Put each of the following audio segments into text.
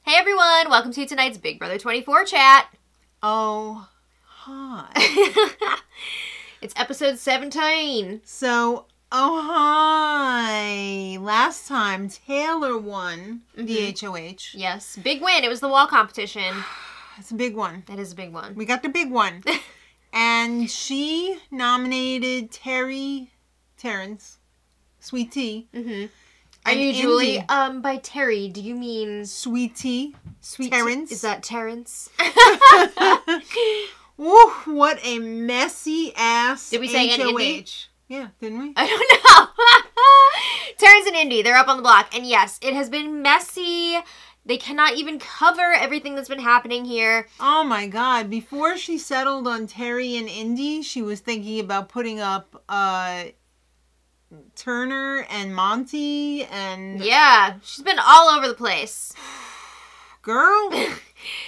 Hey everyone, welcome to tonight's Big Brother 24 chat. Oh, hi. It's episode 17. So, oh, hi. Last time, Taylor won the HOH. Yes, big win. It was the wall competition. It's a big one. That is a big one. We got the big one. And she nominated Terrence, Sweet Tea. Are you Julie? By Terry, do you mean Sweet Tea? Sweet Terrence? Is that Terrence? Ooh, what a messy ass Did we say HOH. Indy? Yeah, didn't we? I don't know. Terrence and Indy, they're up on the block. And yes, it has been messy. They cannot even cover everything that's been happening here. Oh my God. Before she settled on Terry and Indy, she was thinking about putting up Turner and Monty and... Yeah, she's been all over the place. Girl,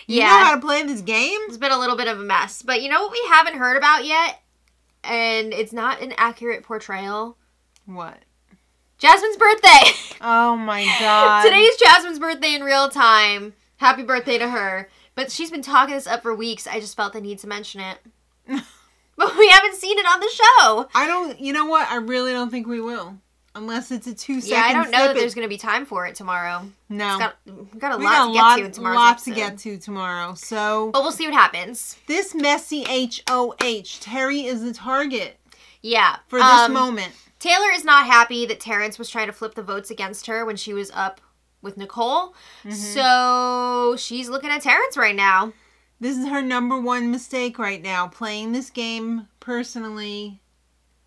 you know how to play this game? It's been a little bit of a mess. But you know what we haven't heard about yet? And it's not an accurate portrayal. What? Jasmine's birthday. Oh my God. Today's Jasmine's birthday in real time. Happy birthday to her. But she's been talking this up for weeks. I just felt the need to mention it. But we haven't seen it on the show. You know what? I really don't think we will. Unless it's a 2-second Yeah, I don't know that snippet. there's going to be time for it tomorrow. No. We've got a lot to get to in tomorrow's lot episode. to get to tomorrow. So, but we'll see what happens. This messy HOH. Terry is the target. Yeah. For this moment. Taylor is not happy that Terrence was trying to flip the votes against her when she was up with Nicole. So she's looking at Terrence right now. This is her #1 mistake right now. Playing this game personally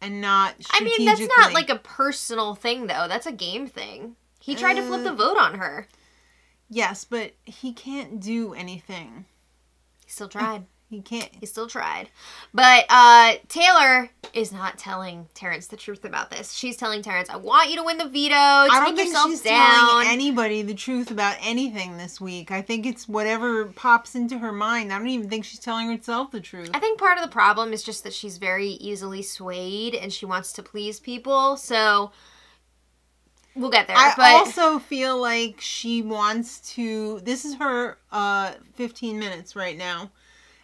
and not strategically. I mean, that's not like a personal thing, though. That's a game thing. He tried to flip the vote on her. Yes, but he can't do anything. He still tried. He can't. He still tried. But Taylor is not telling Terrence the truth about this. She's telling Terrence, I want you to win the veto. I don't think she's telling down. anybody the truth about anything this week. I think it's whatever pops into her mind. I don't even think she's telling herself the truth. I think part of the problem is just that she's very easily swayed and she wants to please people. So we'll get there. I also feel like she wants to... This is her 15 minutes right now.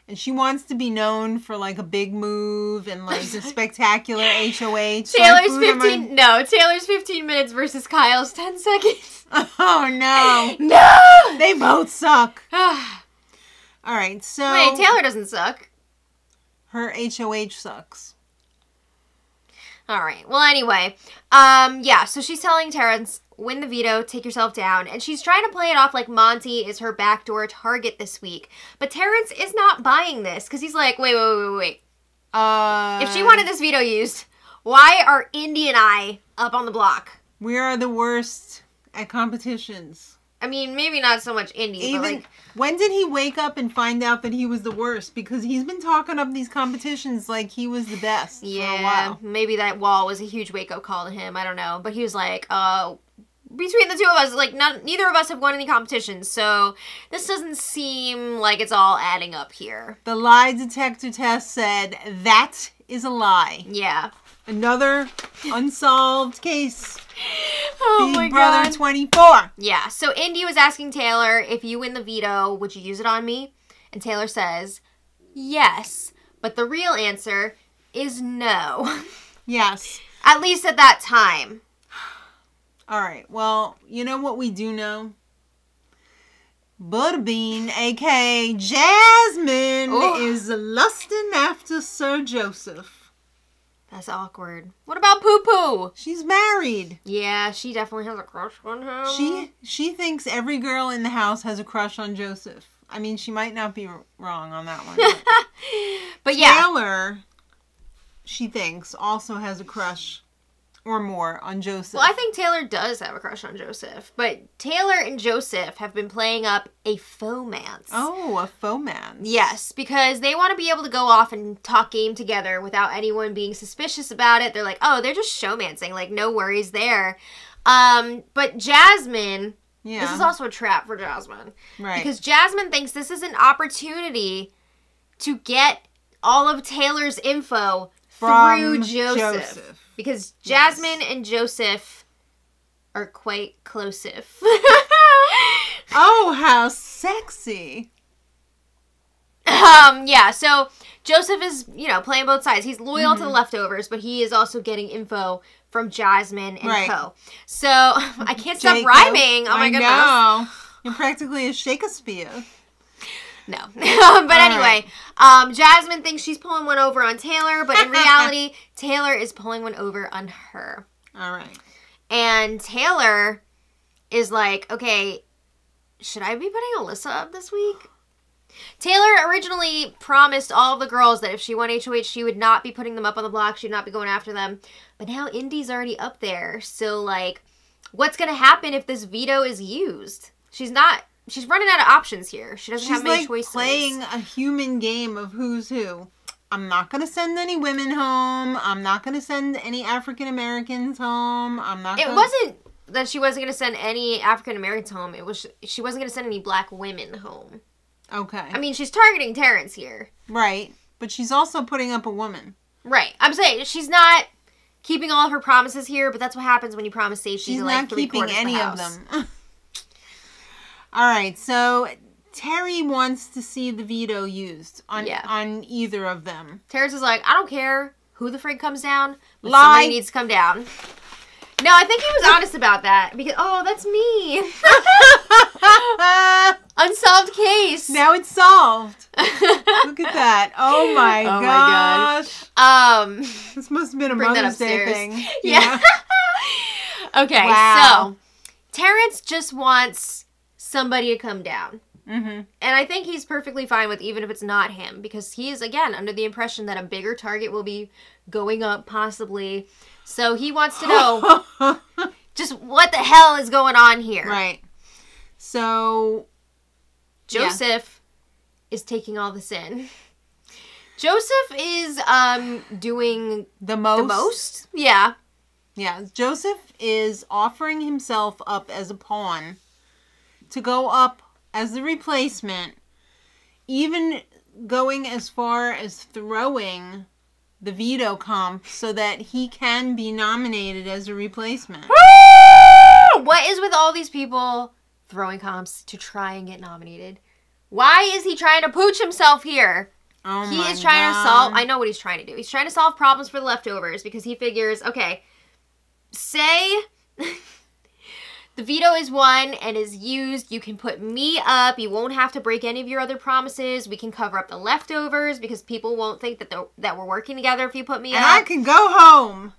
And she wants to be known for, like, a big move and, like, a spectacular HOH. Taylor's 15 minutes versus Kyle's 10 seconds. Oh, no. No! They both suck. All right, so... Wait, Taylor doesn't suck. Her HOH sucks. All right. Well, anyway. Yeah, so she's telling Terrence, win the veto, take yourself down. And she's trying to play it off like Monty is her backdoor target this week. But Terrence is not buying this because he's like, wait. If she wanted this veto used, why are Indy and I up on the block? We are the worst at competitions. I mean, maybe not so much Indy, but like... When did he wake up and find out that he was the worst? Because he's been talking up these competitions like he was the best for a while. Maybe that wall was a huge wake-up call to him. I don't know. But he was like, between the two of us, like, neither of us have won any competitions, so this doesn't seem like it's all adding up here. The lie detector test said that is a lie. Yeah. Another unsolved case. Oh my Big Brother God. 24. Yeah, so Indy was asking Taylor, if you win the veto, would you use it on me? And Taylor says, yes. But the real answer is no. Yes. At least at that time. All right. Well, you know what we do know? Butterbean, a.k.a. Jasmine, is lusting after Sir Joseph. That's awkward. What about Poo Poo? She's married. Yeah, she definitely has a crush on him. She thinks every girl in the house has a crush on Joseph. I mean, she might not be wrong on that one. But yeah. Taylor, she thinks, also has a crush or more on Joseph. Well, I think Taylor does have a crush on Joseph. But Taylor and Joseph have been playing up a faux-mance. Oh, a faux-mance. Yes, because they want to be able to go off and talk game together without anyone being suspicious about it. They're like, oh, they're just showmancing. Like, no worries there. But Jasmine... Yeah. This is also a trap for Jasmine. Right. Because Jasmine thinks this is an opportunity to get all of Taylor's info through Joseph. Because Jasmine and Joseph are quite close-if. Oh, how sexy. Yeah, so Joseph is, playing both sides. He's loyal to the leftovers, but he is also getting info from Jasmine and Co. So, I can't stop rhyming. Oh my goodness. I know. You're practically a Shakespeare. No. But anyway, Jasmine thinks she's pulling one over on Taylor, but in reality, Taylor is pulling one over on her. All right. And Taylor is like, okay, should I be putting Alyssa up this week? Taylor originally promised all the girls that if she won HOH, she would not be putting them up on the block. She would not be going after them. But now Indy's already up there. So, like, what's going to happen if this veto is used? She's running out of options here. She doesn't have many choices. She's playing a human game of who's who. I'm not going to send any women home. I'm not going to send any African Americans home. It wasn't that she wasn't going to send any African Americans home. It was she wasn't going to send any black women home. Okay. I mean, she's targeting Terrence here. Right. But she's also putting up a woman. Right. I'm saying she's not keeping all of her promises here, but that's what happens when you promise safety to like 3/4 of the house. She's not keeping any of them. All right. So Terry wants to see the veto used on either of them. Terrence is like, I don't care who the frig comes down, but somebody needs to come down. No, I think he was honest about that. Because, that's me. Unsolved case. Now it's solved. Look at that. Oh my gosh. My God. This must have been a Mother's Day thing. Yeah. Okay, so Terrence just wants somebody to come down. Mm-hmm. And I think he's perfectly fine with even if it's not him. Because he is, again, under the impression that a bigger target will be going up, possibly. So he wants to know just what the hell is going on here. Right. So Joseph is taking all this in. Joseph is doing the most. Yeah. Yeah. Joseph is offering himself up as a pawn to go up as the replacement, even going as far as throwing the veto comp so that he can be nominated as a replacement. What is with all these people throwing comps to try and get nominated? Why is he trying to pooch himself here? He is trying to solve... I know what he's trying to do. He's trying to solve problems for the leftovers because he figures, okay, say the veto is won and is used. You can put me up. You won't have to break any of your other promises. We can cover up the leftovers because people won't think that we're working together if you put me up. And I can go home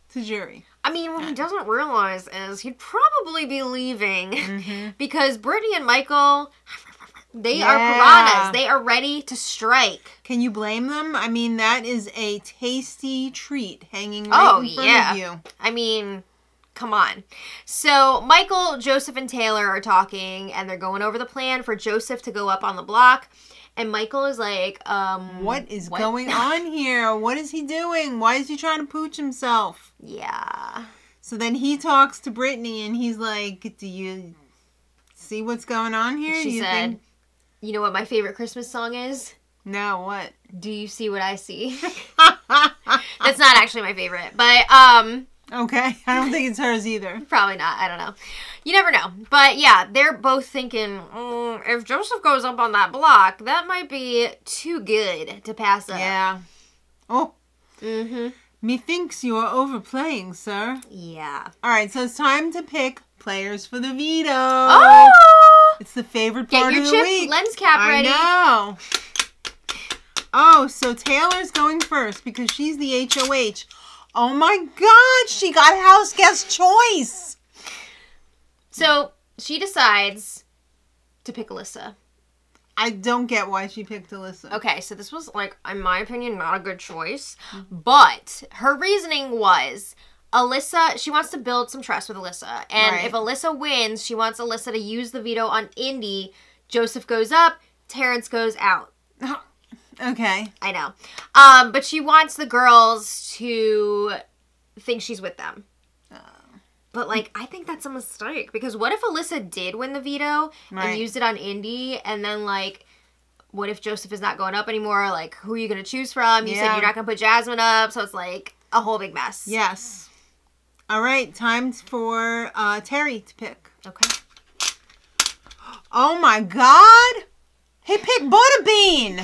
to jury. I mean, what he doesn't realize is he'd probably be leaving because Brittany and Michael... They are piranhas. They are ready to strike. Can you blame them? I mean, that is a tasty treat hanging right in front of you. I mean, come on. So, Michael, Joseph, and Taylor are talking, and they're going over the plan for Joseph to go up on the block. And Michael is like, what is going on here? What is he doing? Why is he trying to pooch himself? Yeah. So then he talks to Brittany, and he's like, do you see what's going on here? She said... You know what my favorite Christmas song is? No, what? Do you see what I see? That's not actually my favorite, but okay, I don't think it's hers either. Probably not. I don't know. You never know. But yeah, they're both thinking, if Joseph goes up on that block, that might be too good to pass up. Yeah. Oh. Mm-hmm. Methinks you are overplaying, sir. Yeah. All right, so it's time to pick players for the veto. Oh! It's the favorite part of the week. Get your chip lens cap ready. I know. Oh, so Taylor's going first because she's the HOH. Oh my God, she got house guest choice. So she decides to pick Alyssa. I don't get why she picked Alyssa. Okay, so this was, like, in my opinion, not a good choice. But her reasoning was... Alyssa, she wants to build some trust with Alyssa. And if Alyssa wins, she wants Alyssa to use the veto on Indy. Joseph goes up, Terrence goes out. Okay. I know. But she wants the girls to think she's with them. But, like, I think that's a mistake. Because what if Alyssa did win the veto and used it on Indy? And then, like, what if Joseph is not going up anymore? Like, who are you going to choose from? You said you're not going to put Jasmine up. So it's, like, a whole big mess. Yes. All right, time for Terry to pick. Okay. Oh my God! He picked Butterbean!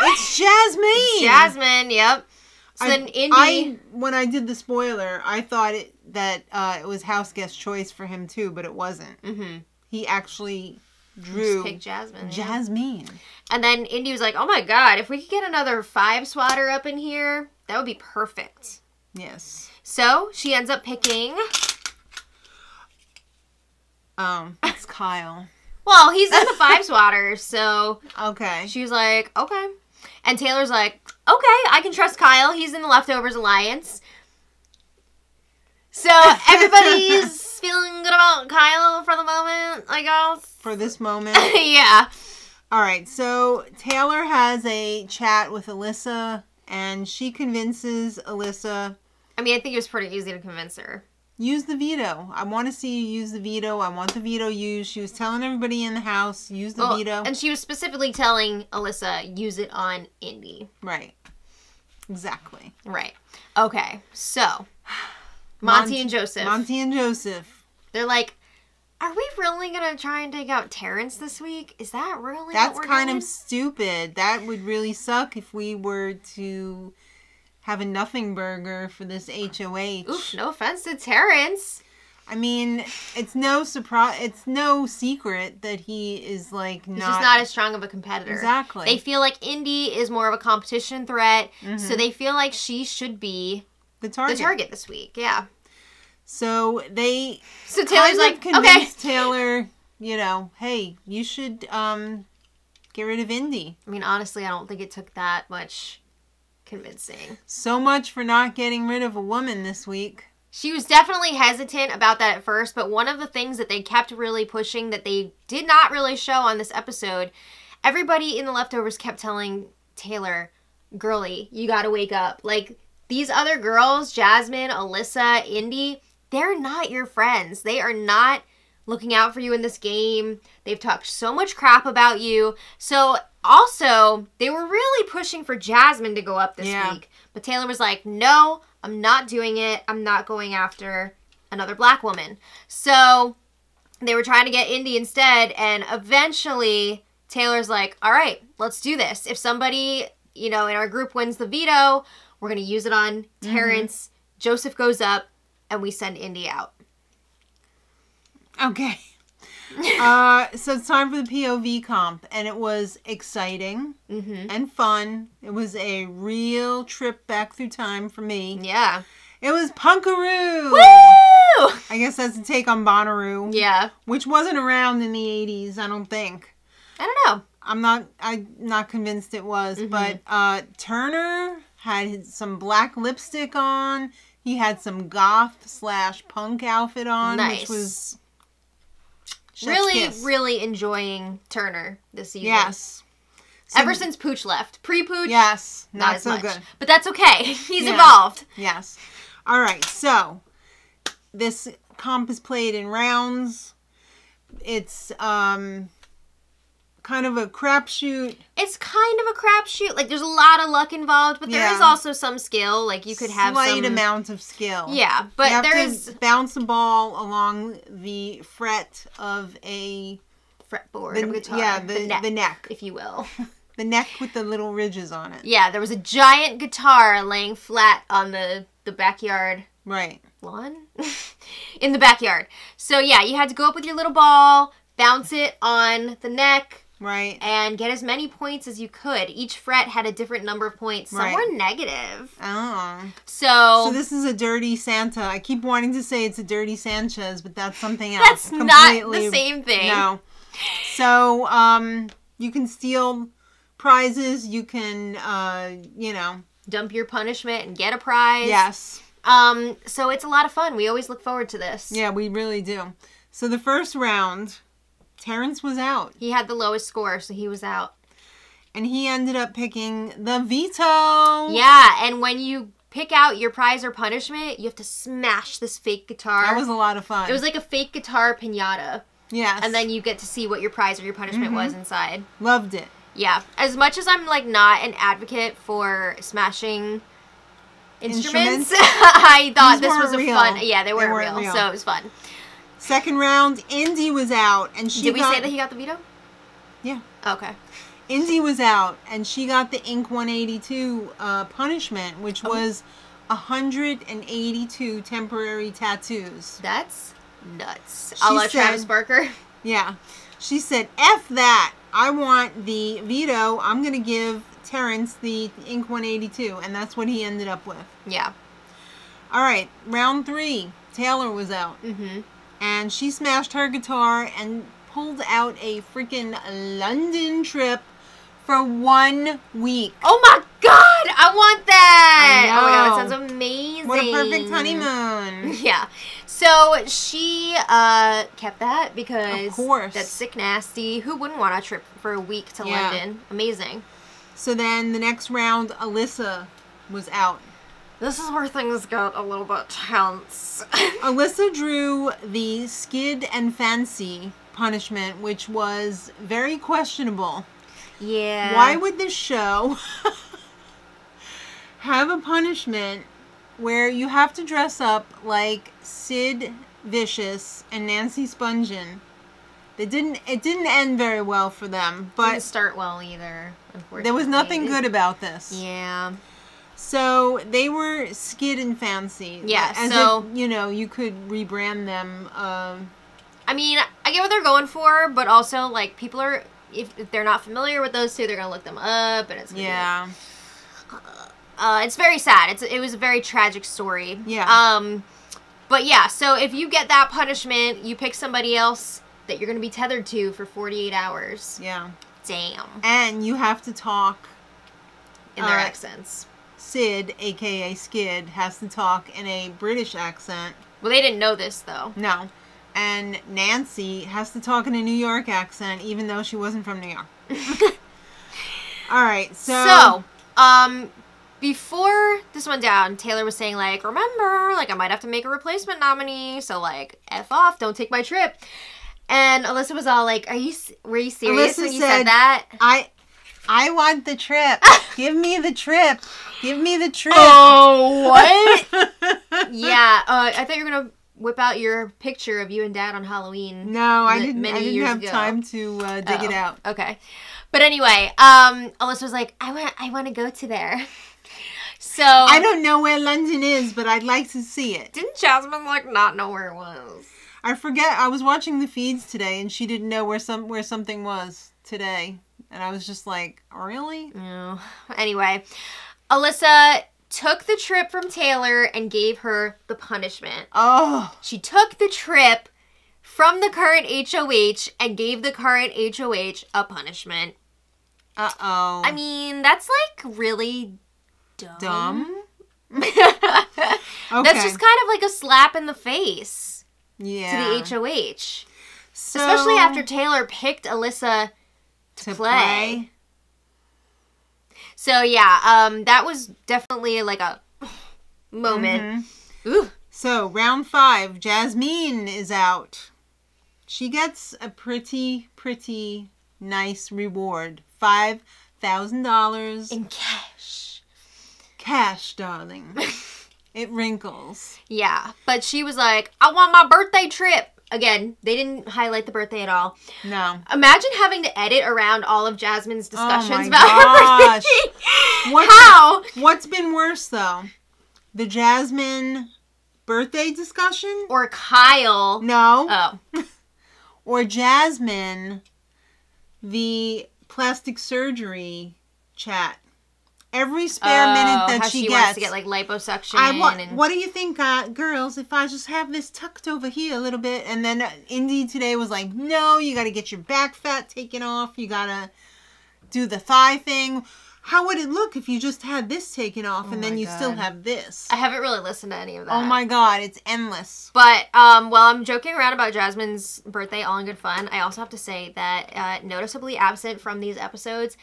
It's Jasmine! Jasmine, yep. So then Indy... when I did the spoiler, I thought that it was house guest choice for him too, but it wasn't. Mm-hmm. He actually drew picked Jasmine. Jasmine. Yeah. And then Indy was like, oh my God, if we could get another 5-swatter up in here, that would be perfect. Yes. So she ends up picking... It's Kyle. Well, he's in the 5-swatter, so... Okay. She was like, okay. And Taylor's like, okay, I can trust Kyle. He's in the Leftovers Alliance. So everybody's feeling good about Kyle for the moment, I guess. For this moment. Yeah. All right, so Taylor has a chat with Alyssa, and she convinces Alyssa... I mean, I think it was pretty easy to convince her. Use the veto. I want to see you use the veto. I want the veto used. She was telling everybody in the house, use the veto. And she was specifically telling Alyssa, use it on Indy. Right. Exactly. Right. Okay, so... Monty and Joseph. Monty and Joseph. They're like, are we really going to try and take out Terrence this week? Is that really That's what we're kind doing? of stupid. That would really suck if we were to... have a nothing burger for this HOH. Oof, no offense to Terrence. I mean, it's no surprise. It's no secret that he is like not. He's just not as strong of a competitor. Exactly. They feel like Indy is more of a competition threat, so they feel like she should be the target this week. Yeah. So they. So Taylor's like, convinced Taylor, you know, hey, you should get rid of Indy. I mean, honestly, I don't think it took that much convincing. So much for not getting rid of a woman this week. She was definitely hesitant about that at first, but one of the things that they kept really pushing that they did not really show on this episode, everybody in the Leftovers kept telling Taylor, girlie, you gotta wake up. Like, these other girls, Jasmine, Alyssa, Indy, they're not your friends. They are not looking out for you in this game. They've talked so much crap about you. So, also, they were really pushing for Jasmine to go up this week. But Taylor was like, no, I'm not doing it. I'm not going after another black woman. So they were trying to get Indy instead. And eventually Taylor's like, all right, let's do this. If somebody, you know, in our group wins the veto, we're going to use it on Terrence. Joseph goes up and we send Indy out. Okay. So it's time for the POV comp, and it was exciting and fun. It was a real trip back through time for me. Yeah. It was Punkaroo! Woo! I guess that's a take on Bonnaroo. Yeah. Which wasn't around in the 80s, I don't think. I don't know. I'm not convinced it was, but Turner had some black lipstick on. He had some goth/punk outfit on, which was... Really enjoying Turner this season. Yes. Ever since Pooch left. Pre-Pooch, yes, not so as much. good. But that's okay. He's evolved. Yes. All right, so this comp is played in rounds. It's kind of a crapshoot. It's kind of a crapshoot. Like, there's a lot of luck involved, but there is also some skill. Like, you could have slight amount of skill. Yeah, but you have to bounce a ball along the fret of a fretboard of a guitar. Yeah, the neck, if you will. The neck with the little ridges on it. Yeah, there was a giant guitar laying flat on the backyard. Right. Lawn? In the backyard. So, yeah, you had to go up with your little ball, bounce it on the neck. Right. And get as many points as you could. Each fret had a different number of points. Some were negative. Oh. So this is a dirty Santa. I keep wanting to say it's a dirty Sanchez, but that's something else. That's not the same thing. No. So, you can steal prizes. You can, you know. Dump your punishment and get a prize. Yes. So it's a lot of fun. We always look forward to this. Yeah, we really do. So the first round... Terrence was out. He had the lowest score, so he was out. And he ended up picking the veto. Yeah, and when you pick out your prize or punishment, you have to smash this fake guitar. That was a lot of fun. It was like a fake guitar piñata. Yes. And then you get to see what your prize or your punishment was inside. Loved it. Yeah. As much as I'm, like, not an advocate for smashing instruments. I thought this was a fun... Yeah, they weren't real, so it was fun. Second round, Indy was out, and she Did we say that he got the veto? Yeah. Okay. Indy was out, and she got the Inc. 182 punishment, which was 182 temporary tattoos. That's nuts. A la Travis Barker. Yeah. She said, F that. I want the veto. I'm going to give Terrence the Inc. 182, and that's what he ended up with. Yeah. All right, round 3. Taylor was out. Mm-hmm. And she smashed her guitar and pulled out a freaking London trip for 1 week. Oh my god! I want that! I know. Oh my god, that sounds amazing. What a perfect honeymoon. Yeah. So she kept that because Of course. that's sick nasty. Who wouldn't want a trip for a week to London? Amazing. So then the next round, Alyssa was out. This is where things got a little bit tense. Alyssa drew the Skid and Fancy punishment, which was very questionable. Yeah. Why would this show have a punishment where you have to dress up like Sid Vicious and Nancy Spungen? It didn't end very well for them, but didn't start well either, unfortunately. there was nothing good about this. Yeah. So they were Skid and Fancy. Yeah, As so if, you could rebrand them. I mean, I get what they're going for, but also like people are, if they're not familiar with those two, they're gonna look them up, and it's gonna be like, it's very sad. It was a very tragic story. Yeah. But yeah, so if you get that punishment, you pick somebody else that you're gonna be tethered to for 48 hours. Yeah. Damn. And you have to talk In their accents. Sid, aka Skid, has to talk in a British accent. Well, they didn't know this though. No. And Nancy has to talk in a New York accent, even though she wasn't from New York. All right, so before this went down, Taylor was saying, like, remember, like, I might have to make a replacement nominee, so, like, F off, don't take my trip. And Alyssa was all like, were you serious Alyssa when you said that? I want the trip. Give me the trip. Give me the trip. Oh, what? Yeah, I thought you were going to whip out your picture of you and Dad on Halloween. No, I didn't have ago. time to dig it out. Okay. But anyway, Alyssa was like, I want to go to there. So I don't know where London is, but I'd like to see it. Didn't Jasmine like not know where it was? I forget. I was watching the feeds today, and she didn't know where something was today, and I was just like, really? No. Anyway, Alyssa took the trip from Taylor and gave her the punishment. Oh. She took the trip from the current HOH and gave the current HOH a punishment. Uh-oh. I mean, that's like really dumb. Okay. That's just kind of like a slap in the face to Yeah. the HOH. So, Especially after Taylor picked Alyssa to play. So yeah, that was definitely like a moment. Mm-hmm. Ooh. So round 5, Jasmine is out. She gets a pretty nice reward. $5,000 In cash. Cash, darling. It wrinkles. Yeah, but she was like, I want my birthday trip. Again, they didn't highlight the birthday at all. No. Imagine having to edit around all of Jasmine's discussions my about her gosh. birthday. How? What's been worse, though? The Jasmine birthday discussion? Or Kyle. No. Oh. Or Jasmine, the plastic surgery chat. Every spare minute that how she she gets. wants to get like liposuction. What do you think, girls, if I just have this tucked over here a little bit? And then Indy today was like, no, you got to get your back fat taken off. You got to do the thigh thing. How would it look if you just had this taken off and then you still have this? I haven't really listened to any of that. Oh my God, it's endless. But while I'm joking around about Jasmine's birthday, all in good fun, I also have to say that noticeably absent from these episodes,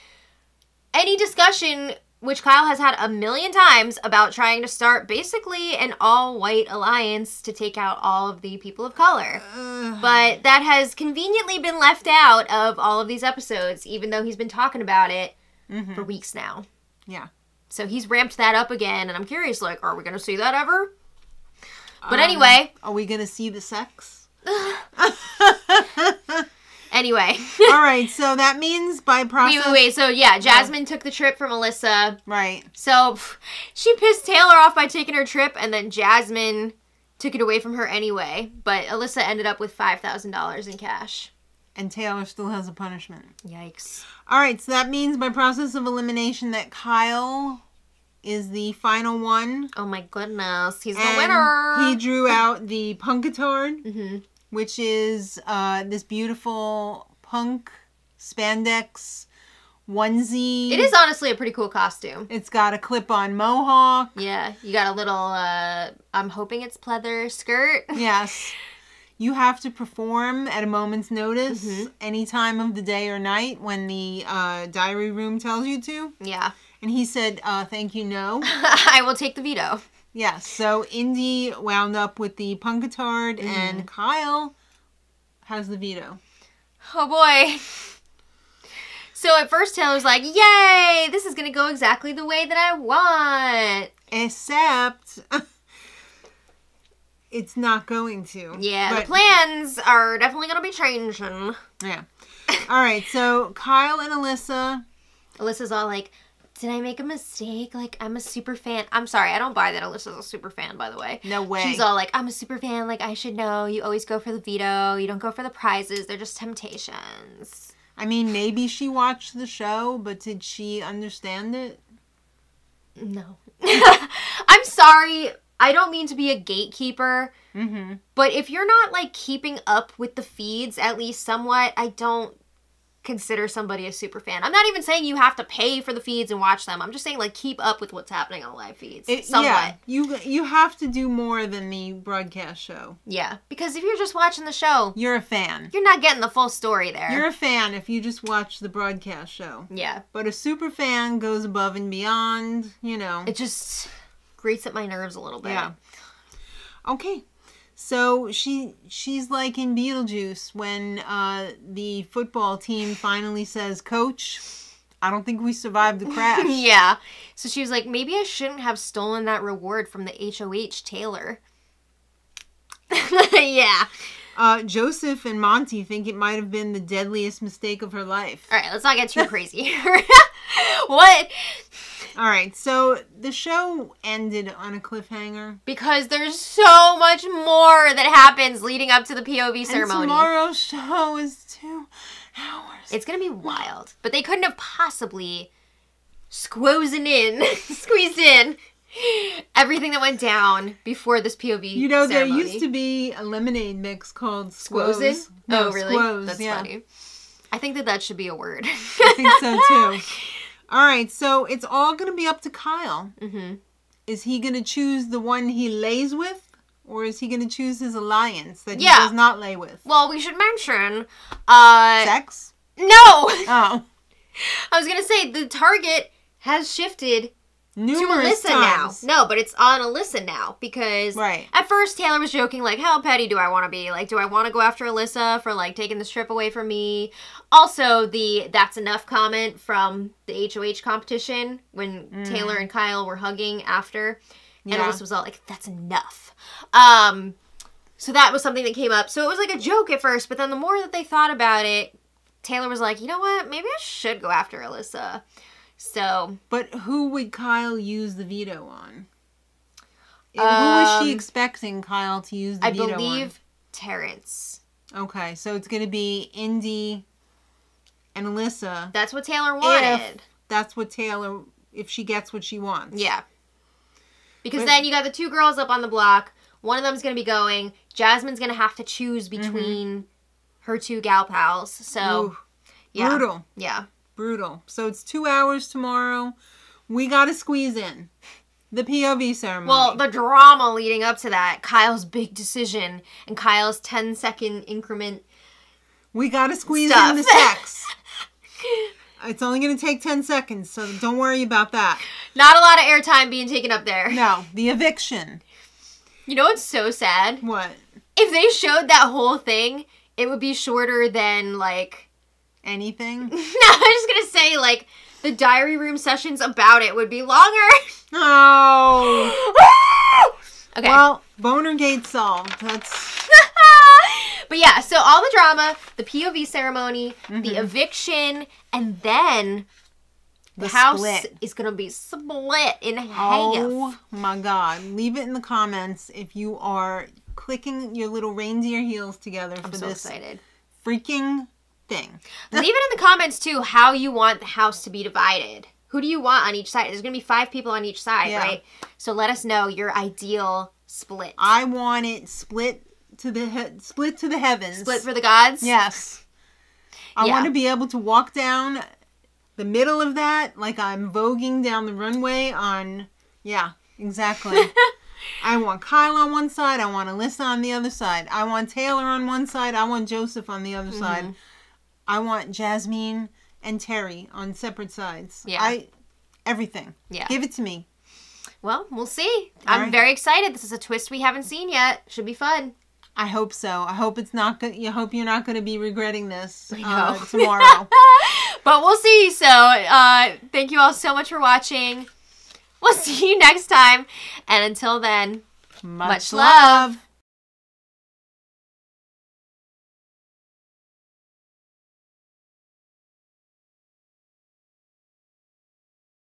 any discussion which Kyle has had a million times about trying to start basically an all-white alliance to take out all of the people of color. But that has conveniently been left out of all of these episodes, even though he's been talking about it for weeks now. Yeah. So he's ramped that up again, and I'm curious, like, are we going to see that ever? But anyway. Are we going to see the sex? Anyway. All right, so that means by process... Wait. So, yeah, Jasmine took the trip from Alyssa. Right. So, she pissed Taylor off by taking her trip, and then Jasmine took it away from her anyway. But Alyssa ended up with $5,000 in cash. And Taylor still has a punishment. Yikes. All right, so that means by process of elimination that Kyle is the final one. Oh, my goodness. He's the winner. He drew out the punkatard. Mm-hmm. Which is this beautiful punk spandex onesie. It is honestly a pretty cool costume. It's got a clip-on mohawk. Yeah, you got a little, I'm hoping it's pleather skirt. Yes. You have to perform at a moment's notice any time of the day or night when the diary room tells you to. Yeah. And he said, thank you, no. I will take the veto. Yes, so Indy wound up with the punkatard and Kyle has the veto. Oh boy. So at first Taylor's like, yay, this is going to go exactly the way that I want. Except it's not going to. Yeah, the plans are definitely going to be changing. Yeah. All right, so Kyle and Alyssa. Alyssa's all like, did I make a mistake? Like, I'm a super fan. I'm sorry, I don't buy that Alyssa's a super fan, by the way. No way. She's all like, I'm a super fan. Like, I should know. You always go for the veto. You don't go for the prizes. They're just temptations. I mean, maybe she watched the show, but did she understand it? No. I'm sorry. I don't mean to be a gatekeeper. But if you're not, like, keeping up with the feeds, at least somewhat, I don't consider somebody a super fan. I'm not even saying you have to pay for the feeds and watch them. I'm just saying, like, keep up with what's happening on live feeds. Somewhat. Yeah, you have to do more than the broadcast show. Yeah, because if you're just watching the show, you're a fan. You're not getting the full story there. You're a fan if you just watch the broadcast show. Yeah. But a super fan goes above and beyond, you know. It just grates at my nerves a little bit. Yeah. Okay. So she's like in Beetlejuice when the football team finally says, Coach, I don't think we survived the crash. Yeah. So she was like, maybe I shouldn't have stolen that reward from the HOH Taylor. Yeah. Joseph and Monty think it might have been the deadliest mistake of her life. All right, let's not get too crazy. What? All right, so the show ended on a cliffhanger. Because there's so much more that happens leading up to the POV ceremony. And tomorrow's show is 2 hours. It's going to be wild. But they couldn't have possibly squeezed in everything that went down before this POV You know, ceremony. there used to be a lemonade mix called Squozin'? Squoze. No, Oh, really? Squoze, That's yeah. funny. I think that should be a word. I think so, too. All right, so it's all going to be up to Kyle. Is he going to choose the one he lays with? Or is he going to choose his alliance that he does not lay with? Well, we should mention... Sex? No! Oh. I was going to say, the target has shifted Numerous to Alyssa times. now. No, but it's on Alyssa now. Because at first Taylor was joking, like, how petty do I want to be? Like, do I want to go after Alyssa for, like, taking this trip away from me? Also, the that's enough comment from the HOH competition when Taylor and Kyle were hugging after. And Alyssa was all like, that's enough. So that was something that came up. So it was like a joke at first, but then the more that they thought about it, Taylor was like, you know what? Maybe I should go after Alyssa. So. But who would Kyle use the veto on? Who was she expecting Kyle to use the veto on? I believe Terrence. Okay, so it's going to be Indy and Alyssa. That's what Taylor wanted. That's what Taylor, if she gets what she wants. Yeah. Because then you got the 2 girls up on the block. One of them's going to be going. Jasmine's going to have to choose between her 2 gal pals. So, yeah. Brutal. Yeah. Brutal. So it's 2 hours tomorrow. We got to squeeze in the POV ceremony. Well, the drama leading up to that, Kyle's big decision and Kyle's 10-second increment. We got to squeeze in the sex. It's only going to take 10 seconds, so don't worry about that. Not a lot of airtime being taken up there. No, the eviction. You know what's so sad? What? If they showed that whole thing, it would be shorter than, like... Anything? No, I was just going to say, like, the diary room sessions about it would be longer. Oh. Okay. Well, Bonergate solved. That's... But yeah, so all the drama, the POV ceremony, Mm-hmm. the eviction, and then the house is going to be split in half. Oh my God. Leave it in the comments if you are clicking your little reindeer heels together for so this excited. Freaking thing. Leave it in the comments too how you want the house to be divided. Who do you want on each side? There's going to be 5 people on each side, right? So let us know your ideal split. I want it split to the heavens. Split for the gods? Yes. I want to be able to walk down the middle of that like I'm voguing down the runway on... Yeah, exactly. I want Kyle on one side. I want Alyssa on the other side. I want Taylor on one side. I want Joseph on the other side. I want Jasmine and Terry on separate sides. Yeah. Everything. Yeah. Give it to me. Well, we'll see. I'm very excited. This is a twist we haven't seen yet. Should be fun. I hope so. I hope it's not good. You hope you're not going to be regretting this tomorrow. But we'll see. So, thank you all so much for watching. We'll see you next time. And until then, much love.